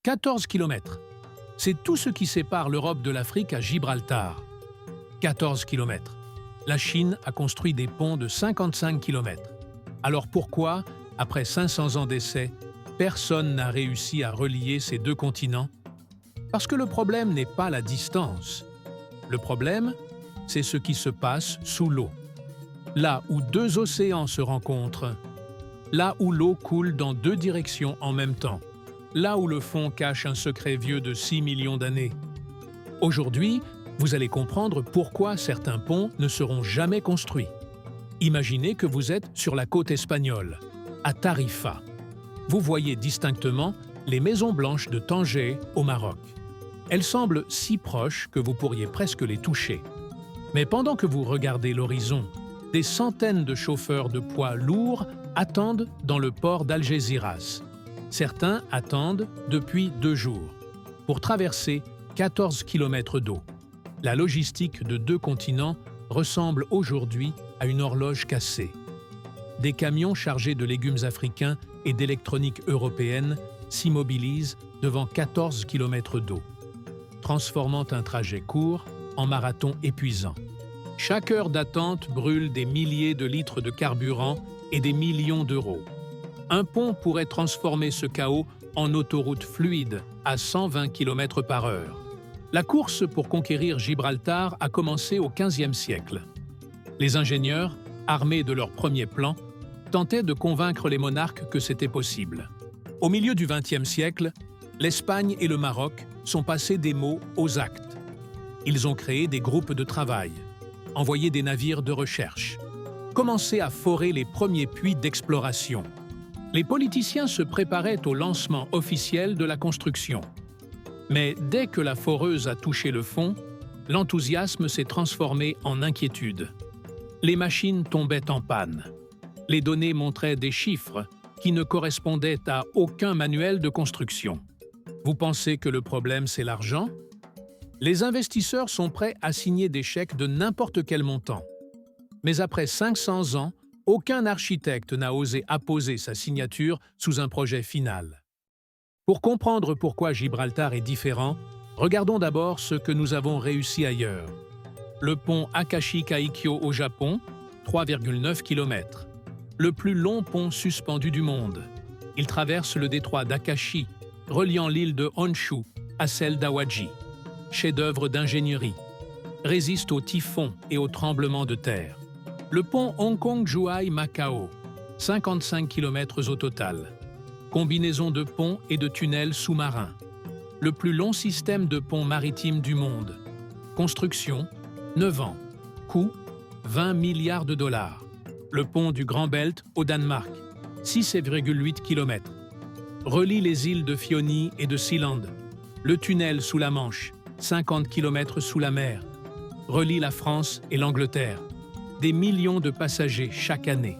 14 kilomètres. C'est tout ce qui sépare l'Europe de l'Afrique à Gibraltar. 14 kilomètres. La Chine a construit des ponts de 55 kilomètres. Alors pourquoi, après 500 ans d'essais, personne n'a réussi à relier ces deux continents? Parce que le problème n'est pas la distance. Le problème, c'est ce qui se passe sous l'eau. Là où deux océans se rencontrent, là où l'eau coule dans deux directions en même temps, là où le fond cache un secret vieux de 6 millions d'années. Aujourd'hui, vous allez comprendre pourquoi certains ponts ne seront jamais construits. Imaginez que vous êtes sur la côte espagnole, à Tarifa. Vous voyez distinctement les maisons blanches de Tanger au Maroc. Elles semblent si proches que vous pourriez presque les toucher. Mais pendant que vous regardez l'horizon, des centaines de chauffeurs de poids lourds attendent dans le port d'Algeciras. Certains attendent depuis 2 jours pour traverser 14 km d'eau. La logistique de 2 continents ressemble aujourd'hui à une horloge cassée. Des camions chargés de légumes africains et d'électronique européenne s'immobilisent devant 14 km d'eau, transformant un trajet court en marathon épuisant. Chaque heure d'attente brûle des milliers de litres de carburant et des millions d'euros. Un pont pourrait transformer ce chaos en autoroute fluide à 120 km/h. La course pour conquérir Gibraltar a commencé au XVe siècle. Les ingénieurs, armés de leur premier plan, tentaient de convaincre les monarques que c'était possible. Au milieu du XXe siècle, l'Espagne et le Maroc sont passés des mots aux actes. Ils ont créé des groupes de travail, envoyé des navires de recherche, commencé à forer les premiers puits d'exploration. Les politiciens se préparaient au lancement officiel de la construction. Mais dès que la foreuse a touché le fond, l'enthousiasme s'est transformé en inquiétude. Les machines tombaient en panne. Les données montraient des chiffres qui ne correspondaient à aucun manuel de construction. Vous pensez que le problème, c'est l'argent? Les investisseurs sont prêts à signer des chèques de n'importe quel montant. Mais après 500 ans, aucun architecte n'a osé apposer sa signature sous un projet final. Pour comprendre pourquoi Gibraltar est différent, regardons d'abord ce que nous avons réussi ailleurs. Le pont Akashi-Kaikyo au Japon, 3,9 km. Le plus long pont suspendu du monde. Il traverse le détroit d'Akashi, reliant l'île de Honshu à celle d'Awaji. Chef-d'œuvre d'ingénierie. Résiste aux typhons et aux tremblements de terre. Le pont Hong Kong-Zhuhai-Macao, 55 km au total. Combinaison de ponts et de tunnels sous-marins. Le plus long système de ponts maritimes du monde. Construction, 9 ans. Coût, 20 milliards de dollars. Le pont du Grand Belt au Danemark, 6,8 km. Relie les îles de Fioni et de Sealand. Le tunnel sous la Manche, 50 km sous la mer. Relie la France et l'Angleterre. Des millions de passagers chaque année.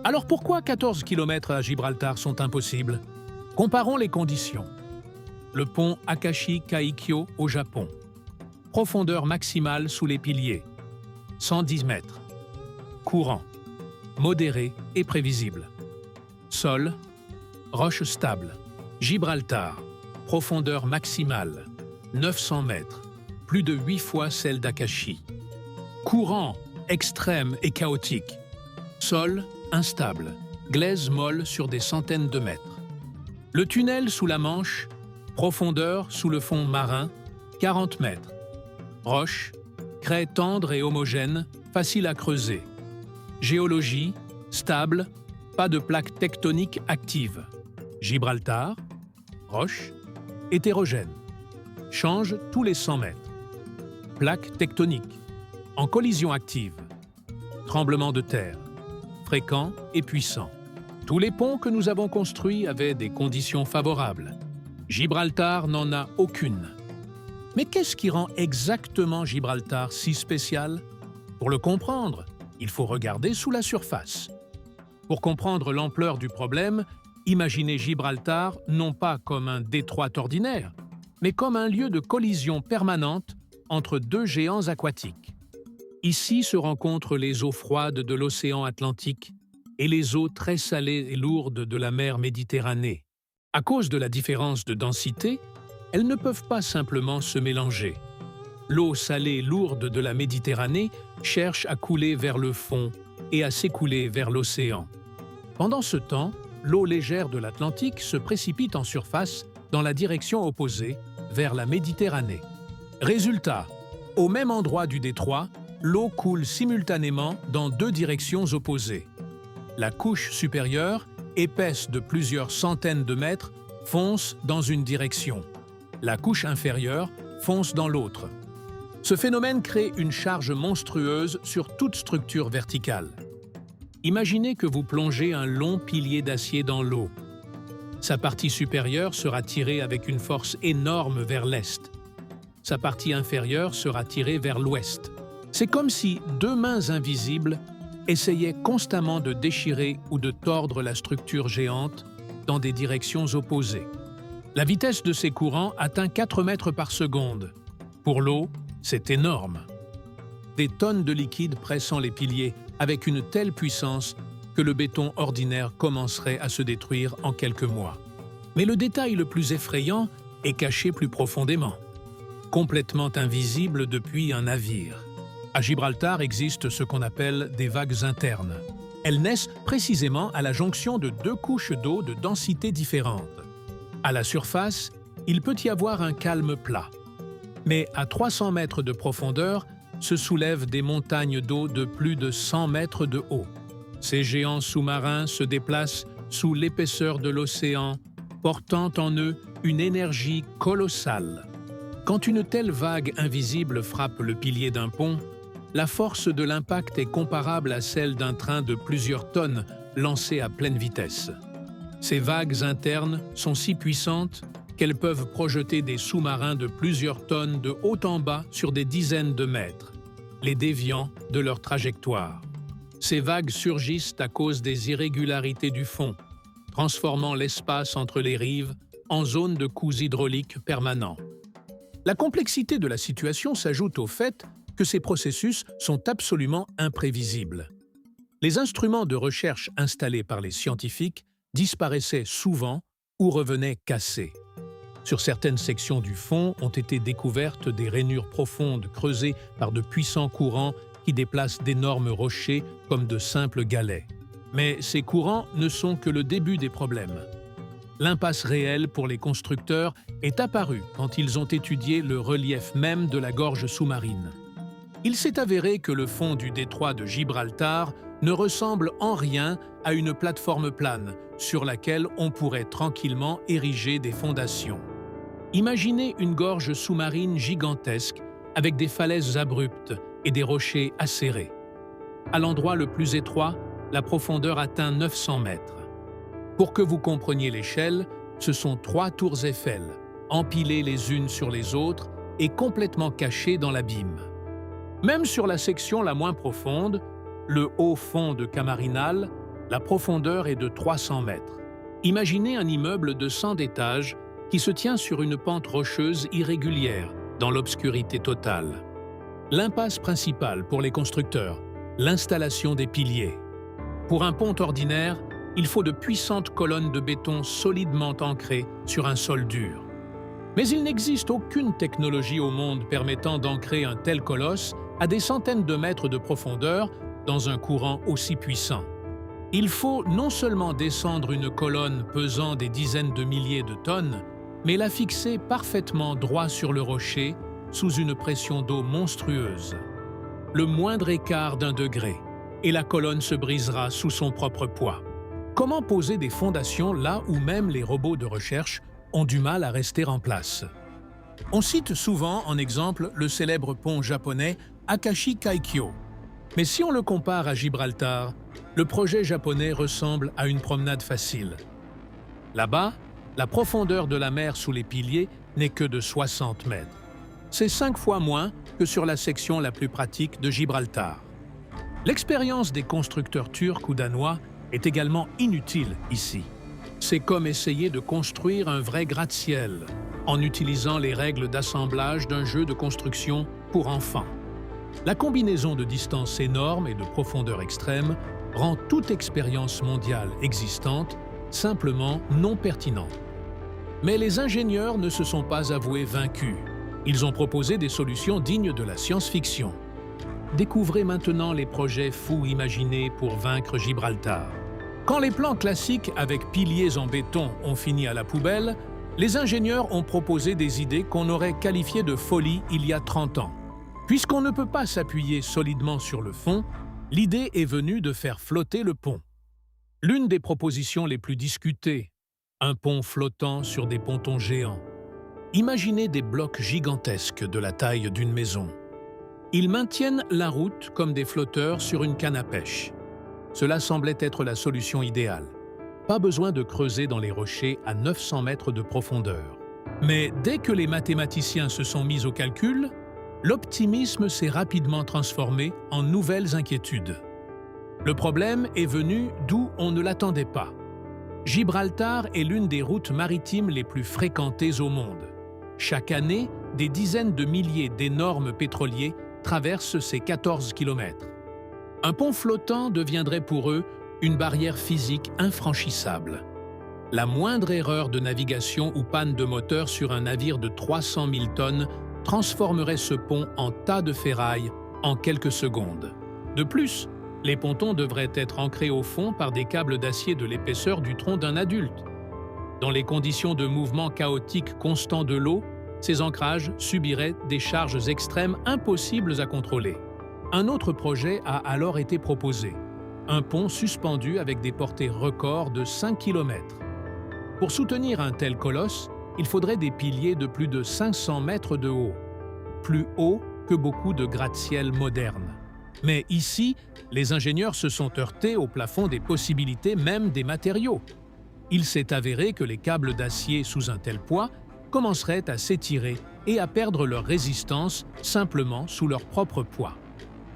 Alors pourquoi 14 km à Gibraltar sont impossibles? Comparons les conditions. Le pont Akashi-Kaikyo au Japon. Profondeur maximale sous les piliers, 110 mètres. Courant, modéré et prévisible. Sol, roche stable. Gibraltar, profondeur maximale, 900 mètres, plus de 8 fois celle d'Akashi. Courant, extrême et chaotique. Sol, instable, glaise molle sur des centaines de mètres. Le tunnel sous la Manche, profondeur sous le fond marin, 40 mètres. Roche, craie tendre et homogène, facile à creuser. Géologie, stable, pas de plaques tectoniques actives. Gibraltar, roche, hétérogène. Change tous les 100 mètres. Plaques tectoniques, en collision active. Tremblement de terre, fréquent et puissant. Tous les ponts que nous avons construits avaient des conditions favorables. Gibraltar n'en a aucune. Mais qu'est-ce qui rend exactement Gibraltar si spécial? Pour le comprendre, il faut regarder sous la surface. Pour comprendre l'ampleur du problème, imaginez Gibraltar non pas comme un détroit ordinaire, mais comme un lieu de collision permanente entre deux géants aquatiques. Ici se rencontrent les eaux froides de l'océan Atlantique et les eaux très salées et lourdes de la mer Méditerranée. À cause de la différence de densité, elles ne peuvent pas simplement se mélanger. L'eau salée lourde de la Méditerranée cherche à couler vers le fond et à s'écouler vers l'océan. Pendant ce temps, l'eau légère de l'Atlantique se précipite en surface dans la direction opposée, vers la Méditerranée. Résultat, au même endroit du détroit, l'eau coule simultanément dans deux directions opposées. La couche supérieure, épaisse de plusieurs centaines de mètres, fonce dans une direction. La couche inférieure fonce dans l'autre. Ce phénomène crée une charge monstrueuse sur toute structure verticale. Imaginez que vous plongez un long pilier d'acier dans l'eau. Sa partie supérieure sera tirée avec une force énorme vers l'est. Sa partie inférieure sera tirée vers l'ouest. C'est comme si deux mains invisibles essayaient constamment de déchirer ou de tordre la structure géante dans des directions opposées. La vitesse de ces courants atteint 4 mètres par seconde. Pour l'eau, c'est énorme. Des tonnes de liquide pressant les piliers avec une telle puissance que le béton ordinaire commencerait à se détruire en quelques mois. Mais le détail le plus effrayant est caché plus profondément. Complètement invisible depuis un navire. À Gibraltar existe ce qu'on appelle des vagues internes. Elles naissent précisément à la jonction de deux couches d'eau de densité différentes. À la surface, il peut y avoir un calme plat. Mais à 300 mètres de profondeur, se soulèvent des montagnes d'eau de plus de 100 mètres de haut. Ces géants sous-marins se déplacent sous l'épaisseur de l'océan, portant en eux une énergie colossale. Quand une telle vague invisible frappe le pilier d'un pont, la force de l'impact est comparable à celle d'un train de plusieurs tonnes lancé à pleine vitesse. Ces vagues internes sont si puissantes qu'elles peuvent projeter des sous-marins de plusieurs tonnes de haut en bas sur des dizaines de mètres, les déviant de leur trajectoire. Ces vagues surgissent à cause des irrégularités du fond, transformant l'espace entre les rives en zone de coups hydrauliques permanents. La complexité de la situation s'ajoute au fait que ces processus sont absolument imprévisibles. Les instruments de recherche installés par les scientifiques disparaissaient souvent ou revenaient cassés. Sur certaines sections du fond ont été découvertes des rainures profondes creusées par de puissants courants qui déplacent d'énormes rochers comme de simples galets. Mais ces courants ne sont que le début des problèmes. L'impasse réelle pour les constructeurs est apparue quand ils ont étudié le relief même de la gorge sous-marine. Il s'est avéré que le fond du détroit de Gibraltar ne ressemble en rien à une plateforme plane sur laquelle on pourrait tranquillement ériger des fondations. Imaginez une gorge sous-marine gigantesque avec des falaises abruptes et des rochers acérés. À l'endroit le plus étroit, la profondeur atteint 900 mètres. Pour que vous compreniez l'échelle, ce sont 3 tours Eiffel, empilées les unes sur les autres et complètement cachées dans l'abîme. Même sur la section la moins profonde, le haut fond de Camarinal, la profondeur est de 300 mètres. Imaginez un immeuble de 100 étages qui se tient sur une pente rocheuse irrégulière, dans l'obscurité totale. L'impasse principale pour les constructeurs, l'installation des piliers. Pour un pont ordinaire, il faut de puissantes colonnes de béton solidement ancrées sur un sol dur. Mais il n'existe aucune technologie au monde permettant d'ancrer un tel colosse à des centaines de mètres de profondeur dans un courant aussi puissant. Il faut non seulement descendre une colonne pesant des dizaines de milliers de tonnes, mais la fixer parfaitement droit sur le rocher sous une pression d'eau monstrueuse. Le moindre écart d'1 degré, et la colonne se brisera sous son propre poids. Comment poser des fondations là où même les robots de recherche ont du mal à rester en place? On cite souvent en exemple le célèbre pont japonais Akashi Kaikyo. Mais si on le compare à Gibraltar, le projet japonais ressemble à une promenade facile. Là-bas, la profondeur de la mer sous les piliers n'est que de 60 mètres. C'est 5 fois moins que sur la section la plus pratique de Gibraltar. L'expérience des constructeurs turcs ou danois est également inutile ici. C'est comme essayer de construire un vrai gratte-ciel en utilisant les règles d'assemblage d'un jeu de construction pour enfants. La combinaison de distances énormes et de profondeur extrême rend toute expérience mondiale existante simplement non pertinente. Mais les ingénieurs ne se sont pas avoués vaincus. Ils ont proposé des solutions dignes de la science-fiction. Découvrez maintenant les projets fous imaginés pour vaincre Gibraltar. Quand les plans classiques avec piliers en béton ont fini à la poubelle, les ingénieurs ont proposé des idées qu'on aurait qualifiées de folie il y a 30 ans. Puisqu'on ne peut pas s'appuyer solidement sur le fond, l'idée est venue de faire flotter le pont. L'une des propositions les plus discutées, un pont flottant sur des pontons géants. Imaginez des blocs gigantesques de la taille d'une maison. Ils maintiennent la route comme des flotteurs sur une canne à pêche. Cela semblait être la solution idéale. Pas besoin de creuser dans les rochers à 900 mètres de profondeur. Mais dès que les mathématiciens se sont mis au calcul, l'optimisme s'est rapidement transformé en nouvelles inquiétudes. Le problème est venu d'où on ne l'attendait pas. Gibraltar est l'une des routes maritimes les plus fréquentées au monde. Chaque année, des dizaines de milliers d'énormes pétroliers traversent ces 14 kilomètres. Un pont flottant deviendrait pour eux une barrière physique infranchissable. La moindre erreur de navigation ou panne de moteur sur un navire de 300 000 tonnes transformerait ce pont en tas de ferraille en quelques secondes. De plus, les pontons devraient être ancrés au fond par des câbles d'acier de l'épaisseur du tronc d'un adulte. Dans les conditions de mouvement chaotique constant de l'eau, ces ancrages subiraient des charges extrêmes impossibles à contrôler. Un autre projet a alors été proposé, un pont suspendu avec des portées records de 5 km. Pour soutenir un tel colosse, il faudrait des piliers de plus de 500 mètres de haut, plus haut que beaucoup de gratte-ciel modernes. Mais ici, les ingénieurs se sont heurtés au plafond des possibilités même des matériaux. Il s'est avéré que les câbles d'acier sous un tel poids commenceraient à s'étirer et à perdre leur résistance simplement sous leur propre poids.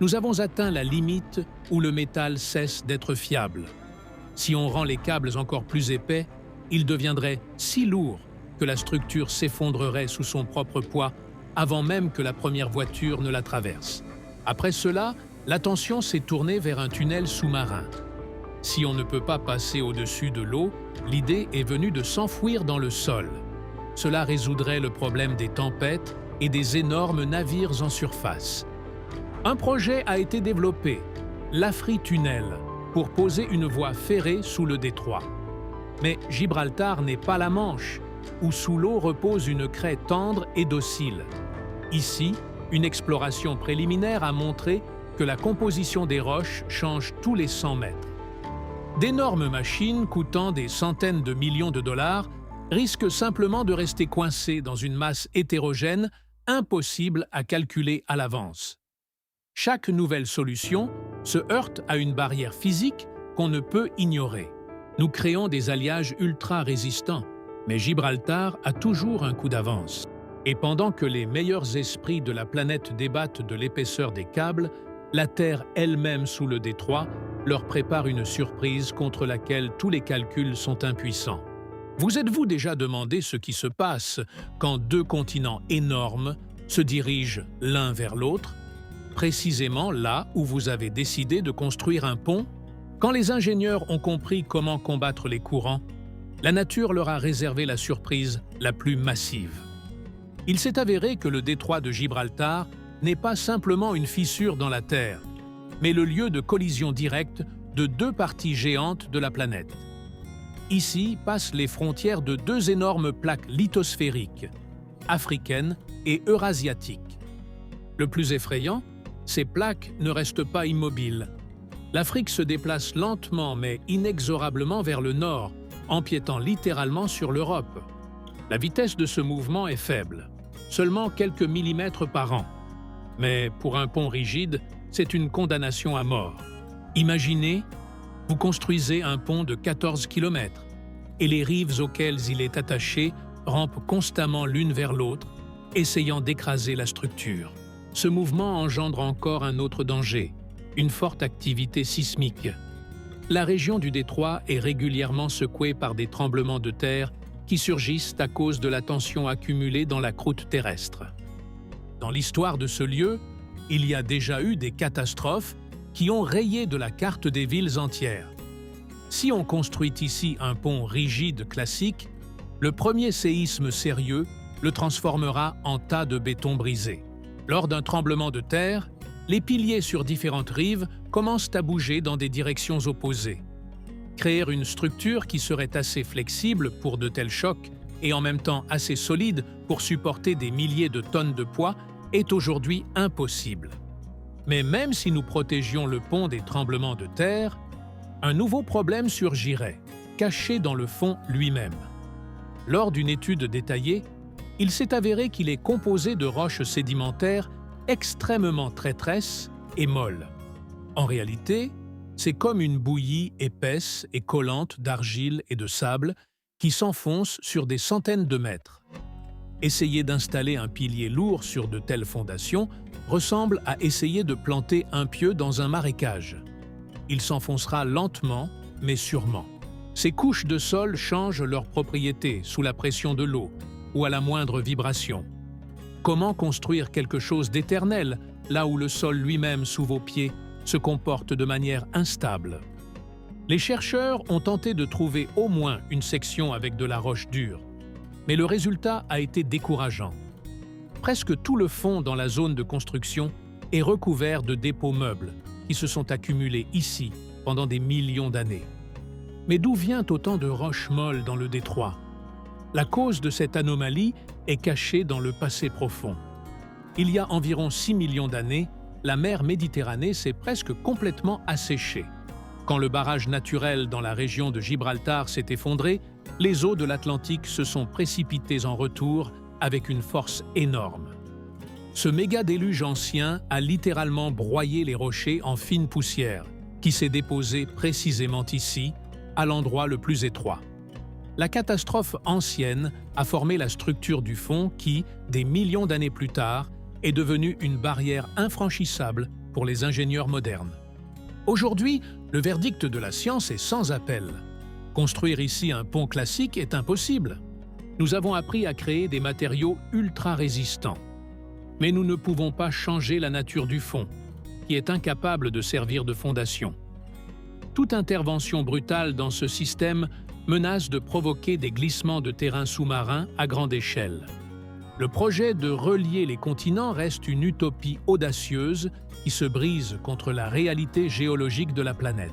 Nous avons atteint la limite où le métal cesse d'être fiable. Si on rend les câbles encore plus épais, ils deviendraient si lourds que la structure s'effondrerait sous son propre poids avant même que la première voiture ne la traverse. Après cela, l'attention s'est tournée vers un tunnel sous-marin. Si on ne peut pas passer au-dessus de l'eau, l'idée est venue de s'enfouir dans le sol. Cela résoudrait le problème des tempêtes et des énormes navires en surface. Un projet a été développé, l'Afri-Tunnel, pour poser une voie ferrée sous le détroit. Mais Gibraltar n'est pas la Manche, où sous l'eau repose une craie tendre et docile. Ici, une exploration préliminaire a montré que la composition des roches change tous les 100 mètres. D'énormes machines coûtant des centaines de millions de dollars risquent simplement de rester coincées dans une masse hétérogène impossible à calculer à l'avance. Chaque nouvelle solution se heurte à une barrière physique qu'on ne peut ignorer. Nous créons des alliages ultra résistants, mais Gibraltar a toujours un coup d'avance. Et pendant que les meilleurs esprits de la planète débattent de l'épaisseur des câbles, la Terre elle-même sous le détroit leur prépare une surprise contre laquelle tous les calculs sont impuissants. Vous êtes-vous déjà demandé ce qui se passe quand deux continents énormes se dirigent l'un vers l'autre, précisément là où vous avez décidé de construire un pont? Quand les ingénieurs ont compris comment combattre les courants, la nature leur a réservé la surprise la plus massive. Il s'est avéré que le détroit de Gibraltar n'est pas simplement une fissure dans la Terre, mais le lieu de collision directe de deux parties géantes de la planète. Ici passent les frontières de deux énormes plaques lithosphériques, africaines et eurasiatiques. Le plus effrayant, ces plaques ne restent pas immobiles. L'Afrique se déplace lentement mais inexorablement vers le nord, empiétant littéralement sur l'Europe. La vitesse de ce mouvement est faible, seulement quelques millimètres par an. Mais pour un pont rigide, c'est une condamnation à mort. Imaginez, vous construisez un pont de 14 km et les rives auxquelles il est attaché rampent constamment l'une vers l'autre, essayant d'écraser la structure. Ce mouvement engendre encore un autre danger, une forte activité sismique. La région du détroit est régulièrement secouée par des tremblements de terre qui surgissent à cause de la tension accumulée dans la croûte terrestre. Dans l'histoire de ce lieu, il y a déjà eu des catastrophes qui ont rayé de la carte des villes entières. Si on construit ici un pont rigide classique, Le premier séisme sérieux le transformera en tas de béton brisé. Lors d'un tremblement de terre, les piliers sur différentes rives commencent à bouger dans des directions opposées. Créer une structure qui serait assez flexible pour de tels chocs et en même temps assez solide pour supporter des milliers de tonnes de poids est aujourd'hui impossible. Mais même si nous protégions le pont des tremblements de terre, un nouveau problème surgirait, caché dans le fond lui-même. Lors d'une étude détaillée, il s'est avéré qu'il est composé de roches sédimentaires extrêmement traîtresses et molles. En réalité, c'est comme une bouillie épaisse et collante d'argile et de sable qui s'enfonce sur des centaines de mètres. Essayer d'installer un pilier lourd sur de telles fondations ressemble à essayer de planter un pieu dans un marécage. Il s'enfoncera lentement, mais sûrement. Ces couches de sol changent leurs propriétés sous la pression de l'eau ou à la moindre vibration. Comment construire quelque chose d'éternel là où le sol lui-même sous vos pieds se comporte de manière instable? Les chercheurs ont tenté de trouver au moins une section avec de la roche dure, mais le résultat a été décourageant. Presque tout le fond dans la zone de construction est recouvert de dépôts meubles qui se sont accumulés ici pendant des millions d'années. Mais d'où vient autant de roches molles dans le détroit? La cause de cette anomalie est cachée dans le passé profond. Il y a environ 6 millions d'années, la mer Méditerranée s'est presque complètement asséchée. Quand le barrage naturel dans la région de Gibraltar s'est effondré, les eaux de l'Atlantique se sont précipitées en retour avec une force énorme. Ce méga-déluge ancien a littéralement broyé les rochers en fine poussière, qui s'est déposée précisément ici, à l'endroit le plus étroit. La catastrophe ancienne a formé la structure du fond qui, des millions d'années plus tard, est devenue une barrière infranchissable pour les ingénieurs modernes. Aujourd'hui, le verdict de la science est sans appel. Construire ici un pont classique est impossible. Nous avons appris à créer des matériaux ultra résistants. Mais nous ne pouvons pas changer la nature du fond, qui est incapable de servir de fondation. Toute intervention brutale dans ce système menace de provoquer des glissements de terrain sous-marin à grande échelle. Le projet de relier les continents reste une utopie audacieuse qui se brise contre la réalité géologique de la planète.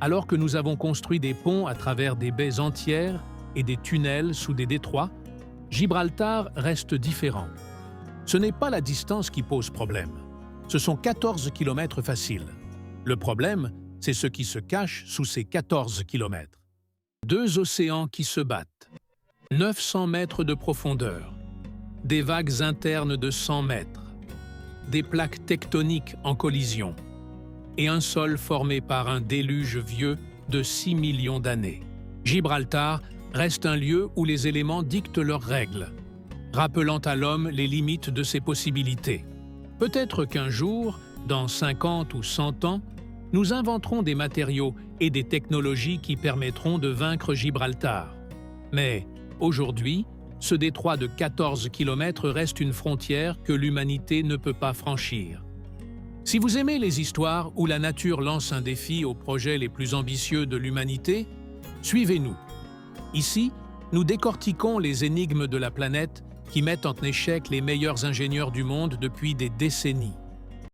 Alors que nous avons construit des ponts à travers des baies entières et des tunnels sous des détroits, Gibraltar reste différent. Ce n'est pas la distance qui pose problème. Ce sont 14 kilomètres faciles. Le problème, c'est ce qui se cache sous ces 14 kilomètres. Deux océans qui se battent, 900 mètres de profondeur, des vagues internes de 100 mètres, des plaques tectoniques en collision et un sol formé par un déluge vieux de 6 millions d'années. Gibraltar reste un lieu où les éléments dictent leurs règles, rappelant à l'homme les limites de ses possibilités. Peut-être qu'un jour, dans 50 ou 100 ans, nous inventerons des matériaux et des technologies qui permettront de vaincre Gibraltar. Mais aujourd'hui, ce détroit de 14 km reste une frontière que l'humanité ne peut pas franchir. Si vous aimez les histoires où la nature lance un défi aux projets les plus ambitieux de l'humanité, suivez-nous. Ici, nous décortiquons les énigmes de la planète qui mettent en échec les meilleurs ingénieurs du monde depuis des décennies.